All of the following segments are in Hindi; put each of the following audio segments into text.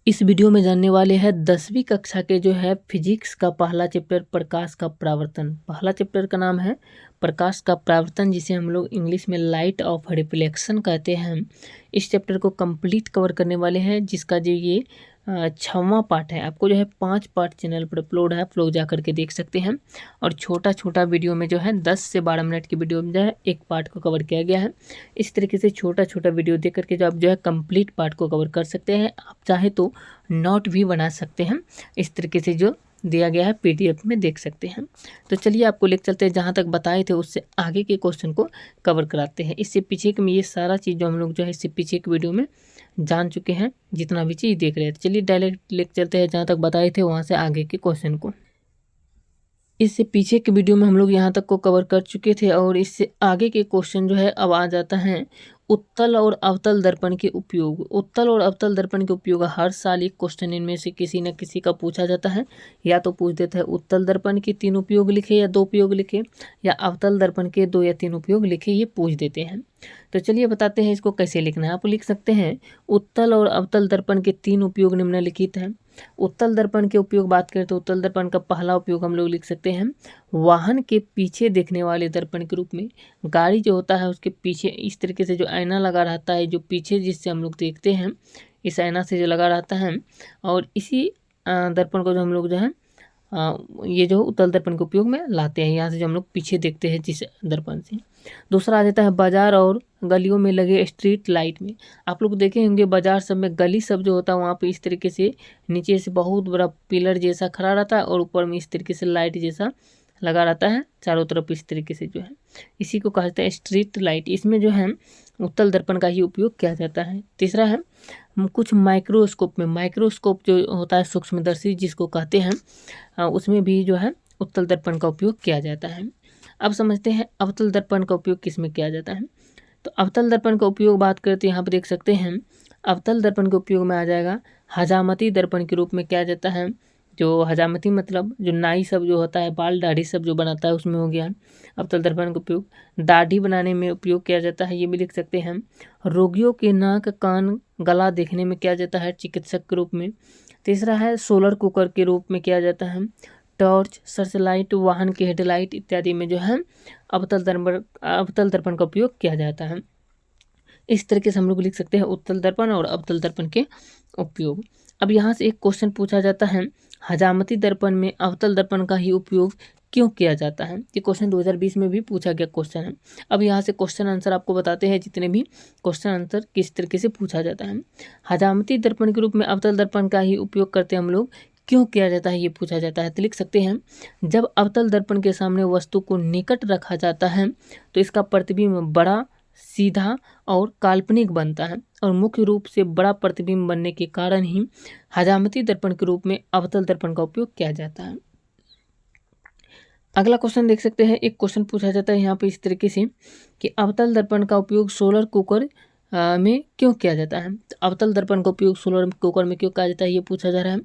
इस वीडियो में जानने वाले हैं 10वीं कक्षा के जो है फिजिक्स का पहला चैप्टर प्रकाश का परावर्तन। पहला चैप्टर का नाम है प्रकाश का परावर्तन, जिसे हम लोग इंग्लिश में लाइट ऑफ रिफ्लेक्शन कहते हैं। हम इस चैप्टर को कंप्लीट कवर करने वाले हैं, जिसका जो ये 6वां पार्ट है। आपको जो है 5 पार्ट चैनल पर अपलोड है, आप लोग जा करके देख सकते हैं। और छोटा छोटा वीडियो में जो है 10 से 12 मिनट की वीडियो में जो है एक पार्ट को कवर किया गया है। इस तरीके से छोटा छोटा वीडियो देख करके जो आप जो है कंप्लीट पार्ट को कवर कर सकते हैं। आप चाहे तो नोट भी बना सकते हैं, इस तरीके से जो दिया गया है पीडीएफ में देख सकते हैं। तो चलिए आपको लेकर चलते हैं, जहाँ तक बताए थे उससे आगे के क्वेश्चन को कवर कराते हैं। इससे पीछे के में ये सारा चीज़ जो हम लोग जो है इससे पीछे के वीडियो में जान चुके हैं, जितना भी चीज़ देख रहे थे। चलिए डायरेक्ट लेकर चलते हैं, जहाँ तक बताए थे वहाँ से आगे के क्वेश्चन को। इससे पीछे के वीडियो में हम लोग यहाँ तक को कवर कर चुके थे, और इससे आगे के क्वेश्चन जो है अब आ जाता है उत्तल और अवतल दर्पण के उपयोग। उत्तल और अवतल दर्पण के उपयोग हर साल एक क्वेश्चन इनमें से किसी न किसी का पूछा जाता है। या तो पूछ देता है उत्तल दर्पण के 3 उपयोग लिखे या 2 उपयोग लिखे, या अवतल दर्पण के 2 या 3 उपयोग लिखे, ये पूछ देते हैं। तो चलिए बताते हैं इसको कैसे लिखना है। आप लिख सकते हैं उत्तल और अवतल दर्पण के 3 उपयोग निम्नलिखित हैं। उत्तल दर्पण के उपयोग बात करें तो उत्तल दर्पण का पहला उपयोग हम लोग लिख सकते हैं वाहन के पीछे देखने वाले दर्पण के रूप में। गाड़ी जो होता है उसके पीछे इस तरीके से जो आईना लगा रहता है, जो पीछे जिससे हम लोग देखते हैं, इस आईना से जो लगा रहता है, और इसी दर्पण को जो हम लोग जो है ये जो उत्तल दर्पण के उपयोग में लाते हैं। यहाँ से जो हम लोग पीछे देखते हैं जिस दर्पण से। दूसरा आ जाता है बाजार और गलियों में लगे स्ट्रीट लाइट में। आप लोग देखे होंगे बाजार सब में गली सब जो होता है वहाँ पे इस तरीके से नीचे से बहुत बड़ा पिलर जैसा खड़ा रहता है, और ऊपर में इस तरीके से लाइट जैसा लगा रहता है चारों तरफ, इस तरीके से जो है इसी को कहा जाता है स्ट्रीट लाइट। इसमें जो है उत्तल दर्पण का ही उपयोग किया जाता है। तीसरा है कुछ माइक्रोस्कोप में, माइक्रोस्कोप जो होता है सूक्ष्मदर्शी जिसको कहते हैं, उसमें भी जो है उत्तल दर्पण का उपयोग किया जाता है। अब समझते हैं अवतल दर्पण का उपयोग किस में किया जाता है। तो अवतल दर्पण का उपयोग बात करते हैं, यहाँ पर देख सकते हैं अवतल दर्पण के उपयोग में आ जाएगा हजामती दर्पण के रूप में किया जाता है। जो हजामती मतलब जो नाई सब जो होता है, बाल दाढ़ी सब जो बनाता है उसमें हो गया अवतल दर्पण का उपयोग। दाढ़ी बनाने में उपयोग किया जाता है, ये भी लिख सकते हैं। रोगियों के नाक कान गला देखने में किया जाता है चिकित्सक के रूप में। तीसरा है सोलर कुकर के रूप में किया जाता है। टॉर्च, सर्च लाइट, वाहन की हेडलाइट इत्यादि में जो है अवतल दर्पण का उपयोग किया जाता है। इस तरीके से हम लोग लिख सकते हैं उत्तल दर्पण और अवतल दर्पण के उपयोग। अब यहाँ से एक क्वेश्चन पूछा जाता है हजामती दर्पण में अवतल दर्पण का ही उपयोग क्यों किया जाता है। ये क्वेश्चन 2020 में भी पूछा गया क्वेश्चन है। अब यहाँ से क्वेश्चन आंसर आपको बताते हैं जितने भी क्वेश्चन आंसर किस तरीके से पूछा जाता है। हजामती दर्पण के रूप में अवतल दर्पण का ही उपयोग करते हैं हम लोग, क्यों किया जाता है ये पूछा जाता है। तो लिख सकते हैं जब अवतल दर्पण के सामने वस्तु को निकट रखा जाता है तो इसका प्रतिबिंब बड़ा, सीधा और काल्पनिक बनता है, और मुख्य रूप से बड़ा प्रतिबिंब बनने के कारण ही हजामती दर्पण के रूप में अवतल दर्पण का उपयोग किया जाता है। अगला क्वेश्चन देख सकते हैं, एक क्वेश्चन पूछा जाता है यहाँ पे इस तरीके से कि अवतल दर्पण का उपयोग सोलर कुकर में क्यों किया जाता है। तो अवतल दर्पण का उपयोग सोलर कुकर में क्यों किया जाता है ये पूछा जा रहा है।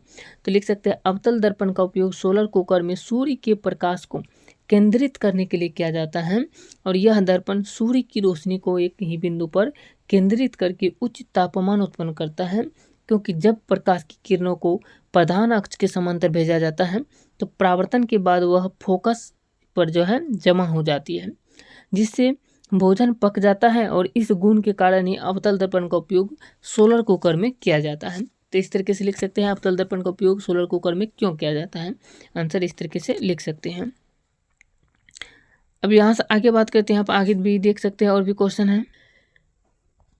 तो लिख सकते हैं अवतल दर्पण का उपयोग सोलर कुकर में सूर्य के प्रकाश को केंद्रित करने के लिए किया जाता है, और यह दर्पण सूर्य की रोशनी को एक ही बिंदु पर केंद्रित करके उच्च तापमान उत्पन्न करता है, क्योंकि जब प्रकाश की किरणों को प्रधान अक्ष के समांतर भेजा जाता है तो परावर्तन के बाद वह फोकस पर जो है जमा हो जाती है, जिससे भोजन पक जाता है, और इस गुण के कारण ही अवतल दर्पण का उपयोग सोलर कुकर में किया जाता है। तो इस तरीके से लिख सकते हैं अवतल दर्पण का उपयोग सोलर कुकर में क्यों किया जाता है। आंसर इस तरीके से लिख सकते हैं। अब यहाँ से आगे बात करते हैं, आप आगे भी देख सकते हैं और भी क्वेश्चन है।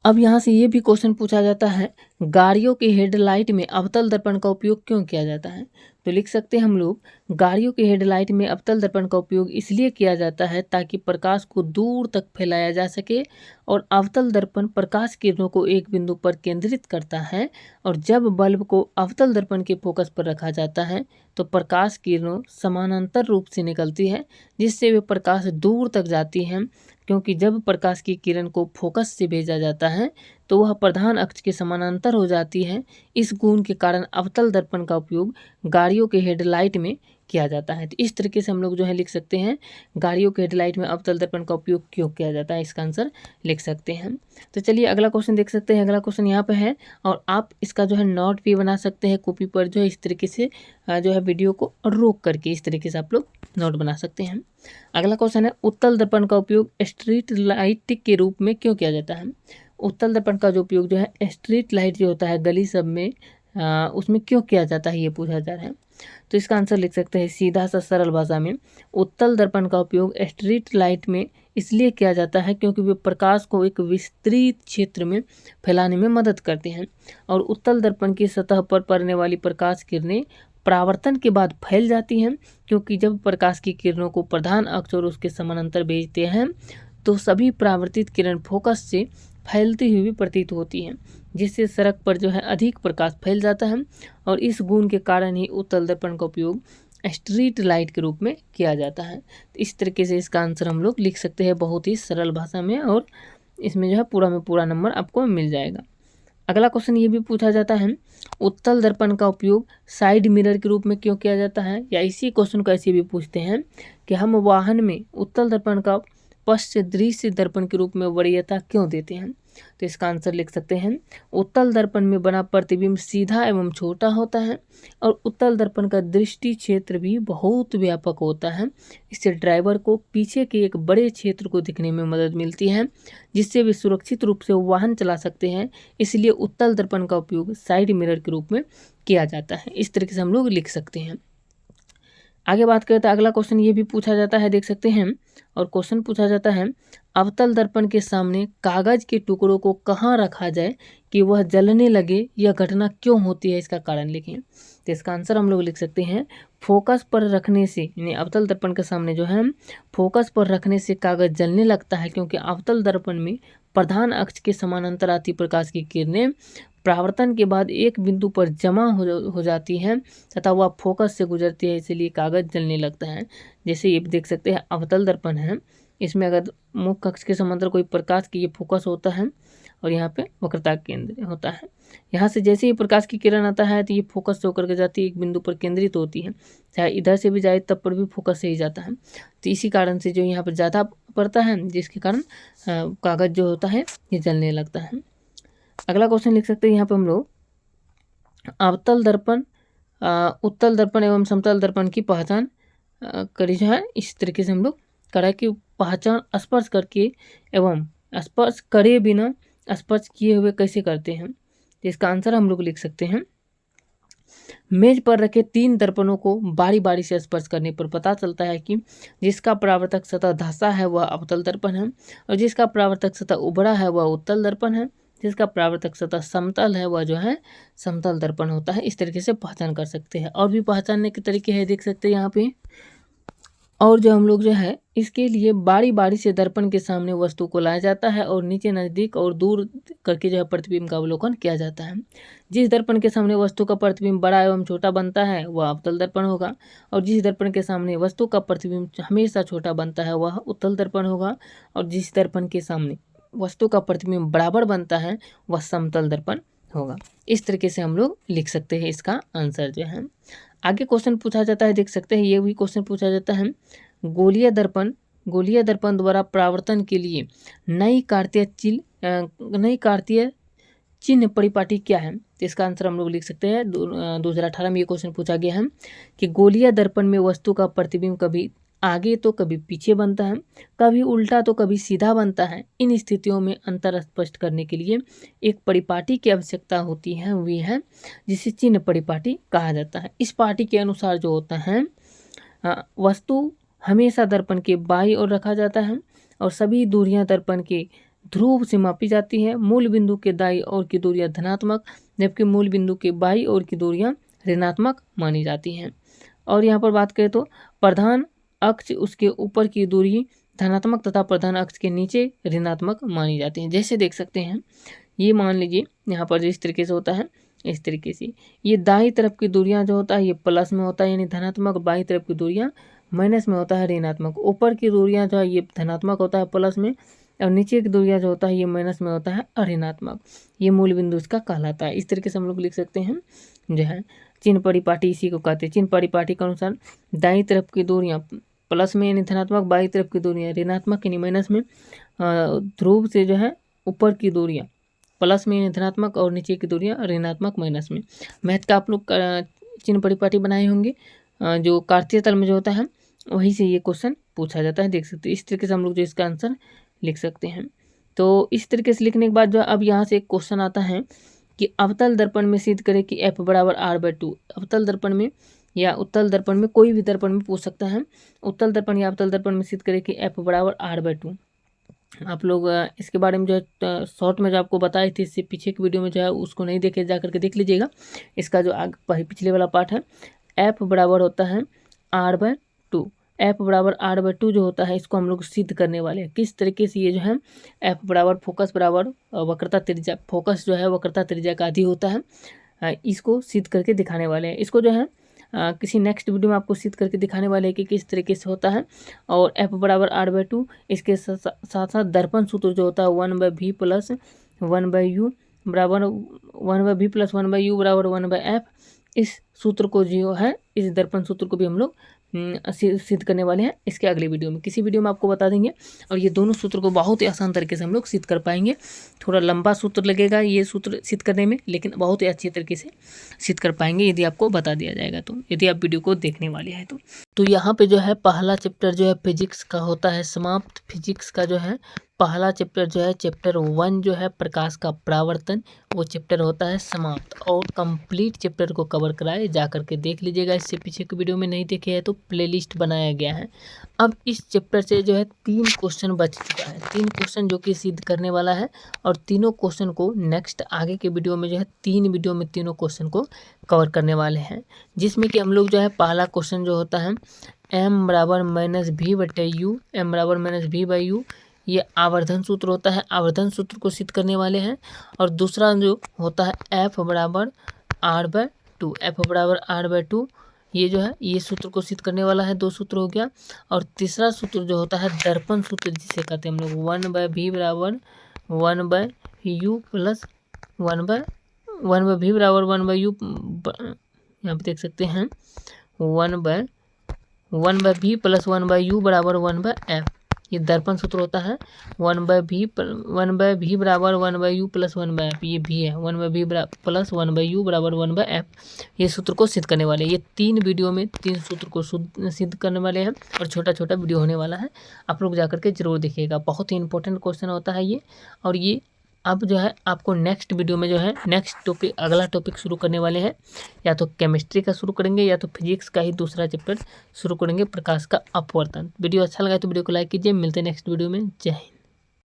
अब यहाँ से ये भी क्वेश्चन पूछा जाता है गाड़ियों के हेडलाइट में अवतल दर्पण का उपयोग क्यों किया जाता है। तो लिख सकते हैं हम लोग गाड़ियों के हेडलाइट में अवतल दर्पण का उपयोग इसलिए किया जाता है ताकि प्रकाश को दूर तक फैलाया जा सके, और अवतल दर्पण प्रकाश किरणों को एक बिंदु पर केंद्रित करता है, और जब बल्ब को अवतल दर्पण के फोकस पर रखा जाता है तो प्रकाश किरणों समानांतर रूप से निकलती है, जिससे वे प्रकाश दूर तक जाती हैं, क्योंकि जब प्रकाश की किरण को फोकस से भेजा जाता है तो वह प्रधान अक्ष के समानांतर हो जाती है। इस गुण के कारण अवतल दर्पण का उपयोग गाड़ियों के हेडलाइट में किया जाता है। तो इस तरीके से हम लोग जो है लिख सकते हैं गाड़ियों के हेडलाइट में अवतल दर्पण का उपयोग क्यों किया जाता है, इसका आंसर लिख सकते हैं। तो चलिए अगला क्वेश्चन देख सकते हैं। अगला क्वेश्चन यहाँ पे है और आप इसका जो है नोट भी बना सकते हैं कॉपी पर, जो है इस तरीके से जो है वीडियो को रोक करके इस तरीके से आप लोग नोट बना सकते हैं। अगला क्वेश्चन है उत्तल दर्पण का उपयोग स्ट्रीट लाइट के रूप में क्यों किया जाता है। उत्तल दर्पण का जो उपयोग जो है स्ट्रीट लाइट जो होता है गली सब में उसमें क्यों किया जाता है, ये पूछा जा रहा है। तो इसका आंसर लिख सकते हैं सीधा सा सरल भाषा में, उत्तल दर्पण का उपयोग स्ट्रीट लाइट में इसलिए किया जाता है क्योंकि वे प्रकाश को एक विस्तृत क्षेत्र में फैलाने में मदद करते हैं और उत्तल दर्पण की सतह पर पड़ने वाली प्रकाश किरणें परावर्तन के बाद फैल जाती हैं, क्योंकि जब प्रकाश की किरणों को प्रधान अक्ष और उसके समानांतर भेजते हैं तो सभी परावर्तित किरण फोकस से फैलती हुई प्रतीत होती हैं, जिससे सड़क पर जो है अधिक प्रकाश फैल जाता है और इस गुण के कारण ही उत्तल दर्पण का उपयोग स्ट्रीट लाइट के रूप में किया जाता है। तो इस तरीके से इसका आंसर हम लोग लिख सकते हैं बहुत ही सरल भाषा में और इसमें जो है पूरा में पूरा नंबर आपको मिल जाएगा। अगला क्वेश्चन ये भी पूछा जाता है उत्तल दर्पण का उपयोग साइड मिरर के रूप में क्यों किया जाता है, या इसी क्वेश्चन को ऐसे भी पूछते हैं कि हम वाहन में उत्तल दर्पण का पश्च दृश्य दर्पण के रूप में वरीयता क्यों देते हैं। तो इसका आंसर लिख सकते हैं उत्तल दर्पण में बना प्रतिबिंब सीधा एवं छोटा होता है और उत्तल दर्पण का दृष्टि क्षेत्र भी बहुत व्यापक होता है। इससे ड्राइवर को पीछे के एक बड़े क्षेत्र को दिखने में मदद मिलती है, जिससे वे सुरक्षित रूप से वाहन चला सकते हैं। इसलिए उत्तल दर्पण का उपयोग साइड मिरर के रूप में किया जाता है। इस तरीके से हम लोग लिख सकते हैं। आगे बात करते हैं, अगला क्वेश्चन ये भी पूछा जाता है, देख सकते हैं। और क्वेश्चन पूछा जाता है अवतल दर्पण के सामने कागज के टुकड़ों को कहाँ रखा जाए कि वह जलने लगे, यह घटना क्यों होती है, इसका कारण लिखें। तो इसका आंसर हम लोग लिख सकते हैं फोकस पर रखने से, यानी अवतल दर्पण के सामने जो है फोकस पर रखने से कागज जलने लगता है, क्योंकि अवतल दर्पण में प्रधान अक्ष के समानांतर आती प्रकाश की किरणें परावर्तन के बाद एक बिंदु पर जमा हो जाती हैं तथा वह फोकस से गुजरती है, इसलिए कागज जलने लगता है। जैसे ये देख सकते हैं अवतल दर्पण है, इसमें अगर मुख्य अक्ष के समांतर कोई प्रकाश की ये फोकस होता है और यहाँ पे वक्रता केंद्र होता है। यहाँ से जैसे ही प्रकाश की किरण आता है तो ये फोकस से होकर के जाती है, एक बिंदु पर केंद्रित होती है, चाहे इधर से भी जाए तब पर भी फोकस से ही जाता है। तो इसी कारण से जो यहाँ पर ज़्यादा पड़ता है, जिसके कारण कागज जो होता है ये जलने लगता है। अगला क्वेश्चन लिख सकते हैं यहाँ पे हम लोग अवतल दर्पण उत्तल दर्पण एवं समतल दर्पण की पहचान करी जो है, इस तरीके से हम लोग कड़ा की पहचान स्पर्श करके एवं स्पर्श करे बिना स्पर्श किए हुए कैसे करते हैं। तो इसका आंसर हम लोग लिख सकते हैं मेज पर रखे 3 दर्पणों को बारी बारी से स्पर्श करने पर पता चलता है कि जिसका परावर्तक सतह धंसा है वह अवतल दर्पण है और जिसका परावर्तक सतह उभरा है वह उत्तल दर्पण है, जिसका परावर्तक सतह समतल है वह जो है समतल दर्पण होता है। इस तरीके से पहचान कर सकते हैं। और भी पहचानने के तरीके हैं, देख सकते हैं यहाँ पे। और जो हम लोग जो है इसके लिए बारी बारी से दर्पण के सामने वस्तु को लाया जाता है और नीचे नज़दीक और दूर करके जो है प्रतिबिंब का अवलोकन किया जाता है। जिस दर्पण के सामने वस्तु का प्रतिबिंब बड़ा एवं छोटा बनता है वह अवतल दर्पण होगा और जिस दर्पण के सामने वस्तु का प्रतिबिंब हमेशा छोटा बनता है वह उत्तल दर्पण होगा और जिस दर्पण के सामने वस्तु का प्रतिबिंब बराबर बनता है वह समतल दर्पण होगा। इस तरीके से हम लोग लिख सकते हैं इसका आंसर जो है। आगे क्वेश्चन पूछा जाता है, देख सकते हैं ये भी क्वेश्चन पूछा जाता है गोलीय दर्पण द्वारा परावर्तन के लिए नई कार्तीय चिन्ह परिपाटी क्या है। तो इसका आंसर हम लोग लिख सकते हैं 2018 में ये क्वेश्चन पूछा गया है कि गोलीय दर्पण में वस्तु का प्रतिबिंब कभी आगे तो कभी पीछे बनता है, कभी उल्टा तो कभी सीधा बनता है। इन स्थितियों में अंतर स्पष्ट करने के लिए एक परिपाटी की आवश्यकता होती है, वही है जिसे चिन्ह परिपाटी कहा जाता है। इस पाटी के अनुसार जो होता है वस्तु हमेशा दर्पण के बाईं ओर रखा जाता है और सभी दूरियां दर्पण के ध्रुव से मापी जाती है। मूल बिंदु के दाईं ओर की दूरियां धनात्मक जबकि मूल बिंदु के बाईं ओर की दूरियां ऋणात्मक मानी जाती हैं। और यहाँ पर बात करें तो प्रधान अक्ष उसके ऊपर की दूरी धनात्मक तथा प्रधान अक्ष के नीचे ऋणात्मक मानी जाती है। जैसे देख सकते हैं ये मान लीजिए यहाँ पर जिस तरीके से होता है इस तरीके से ये दाईं तरफ की दूरियां जो होता है ये प्लस में होता है यानी धनात्मक, बाईं तरफ की दूरियां माइनस में होता है ऋणात्मक। ऊपर की दूरियां जो है ये धनात्मक होता है प्लस में और नीचे की दूरियाँ जो होता है ये माइनस में होता है ऋणात्मक, ये मूल बिंदु इसका कहलाता है। इस तरीके से हम लोग लिख सकते हैं जो है चिन्ह परिपाटी इसी को कहते हैं। चिन्ह परिपाटी के अनुसार दाईं तरफ की दूरियाँ प्लस में यानी धनात्मक, बाईं तरफ की दूरियाँ ऋणात्मक यानी माइनस में, ध्रुव से जो है ऊपर की दूरियाँ प्लस में यानी धनात्मक और नीचे की दूरियाँ ऋणात्मक माइनस में। मैथ का आप लोग चिन्ह परिपाटी बनाए होंगे, जो कार्तीय तल में जो होता है वहीं से ये क्वेश्चन पूछा जाता है, देख सकते हैं। इस तरीके से हम लोग जो इसका आंसर लिख सकते हैं। तो इस तरीके से लिखने के बाद जो अब यहाँ से एक क्वेश्चन आता है कि अवतल दर्पण में सिद्ध करें कि f बराबर r/2। अवतल दर्पण में या उत्तल दर्पण में, कोई भी दर्पण में पूछ सकता है। उत्तल दर्पण या अवतल दर्पण में सिद्ध करें कि f बराबर r/2। आप लोग इसके बारे में जो है शॉर्ट में जो आपको बताई थी, इससे पीछे की वीडियो में जो है उसको नहीं देखे, जा करके देख लीजिएगा। इसका जो पिछले वाला पार्ट है, f बराबर होता है r/2। f बराबर r/2 जो होता है इसको हम लोग सिद्ध करने वाले हैं। किस तरीके से ये जो है f बराबर फोकस बराबर वक्रता त्रिज्या, फोकस जो है वक्रता त्रिज्या का आधी होता है, इसको सिद्ध करके दिखाने वाले हैं। इसको जो है किसी नेक्स्ट वीडियो में आपको सिद्ध करके दिखाने वाले हैं कि किस तरीके से होता है। और f बराबर r/2, इसके साथ साथ दर्पण सूत्र जो होता है 1/v प्लस 1/u बराबर 1/v प्लस 1/u बराबर 1/f, इस सूत्र को जो है, इस दर्पण सूत्र को भी हम लोग सिद्ध करने वाले हैं इसके अगले वीडियो में। किसी वीडियो में आपको बता देंगे। और ये दोनों सूत्र को बहुत ही आसान तरीके से हम लोग सिद्ध कर पाएंगे। थोड़ा लंबा सूत्र लगेगा ये सूत्र सिद्ध करने में, लेकिन बहुत ही अच्छी तरीके से सिद्ध कर पाएंगे यदि आपको बता दिया जाएगा तो, यदि आप वीडियो को देखने वाले हैं तो यहाँ पे जो है पहला चैप्टर जो है फिजिक्स का होता है समाप्त। फिजिक्स का जो है पहला चैप्टर जो है चैप्टर 1 जो है प्रकाश का परावर्तन, वो चैप्टर होता है समाप्त। और कंप्लीट चैप्टर को कवर कराए, जा करके देख लीजिएगा। इससे पीछे की वीडियो में नहीं देखे हैं तो प्लेलिस्ट बनाया गया है। अब इस चैप्टर से जो है 3 क्वेश्चन बच चुका है, 3 क्वेश्चन जो कि सिद्ध करने वाला है। और तीनों क्वेश्चन को नेक्स्ट आगे के वीडियो में जो है 3 वीडियो में तीनों क्वेश्चन को कवर करने वाले हैं। जिसमें कि हम लोग जो है पहला क्वेश्चन जो होता है m बराबर -v/u, m बराबर -v/u, ये आवर्धन सूत्र होता है, आवर्धन सूत्र को सिद्ध करने वाले हैं। और दूसरा जो होता है f बराबर r/2, f बराबर r/2, ये जो है ये सूत्र को सिद्ध करने वाला है। 2 सूत्र हो गया। और तीसरा सूत्र जो होता है दर्पण सूत्र, जिसे कहते हैं हम लोग 1/v बराबर 1/u प्लस 1/v बराबर 1/u, यहाँ पे देख सकते हैं 1/v प्लस 1/u बराबर 1/f, ये दर्पण सूत्र होता है। 1/v बराबर 1/u प्लस 1/f, ये भी है 1/v प्लस 1/u बराबर 1/f, ये सूत्र को सिद्ध करने वाले हैं। ये 3 वीडियो में 3 सूत्र को सिद्ध करने वाले हैं। और छोटा छोटा वीडियो होने वाला है, आप लोग जाकर के जरूर देखिएगा। बहुत ही इंपॉर्टेंट क्वेश्चन होता है ये। और ये अब जो है आपको नेक्स्ट वीडियो में जो है नेक्स्ट टॉपिक, अगला टॉपिक शुरू करने वाले हैं। या तो केमिस्ट्री का शुरू करेंगे या तो फिजिक्स का ही दूसरा चैप्टर शुरू करेंगे, प्रकाश का अपवर्तन। वीडियो अच्छा लगा तो वीडियो को लाइक कीजिए। मिलते हैं नेक्स्ट वीडियो में। जय हिंद।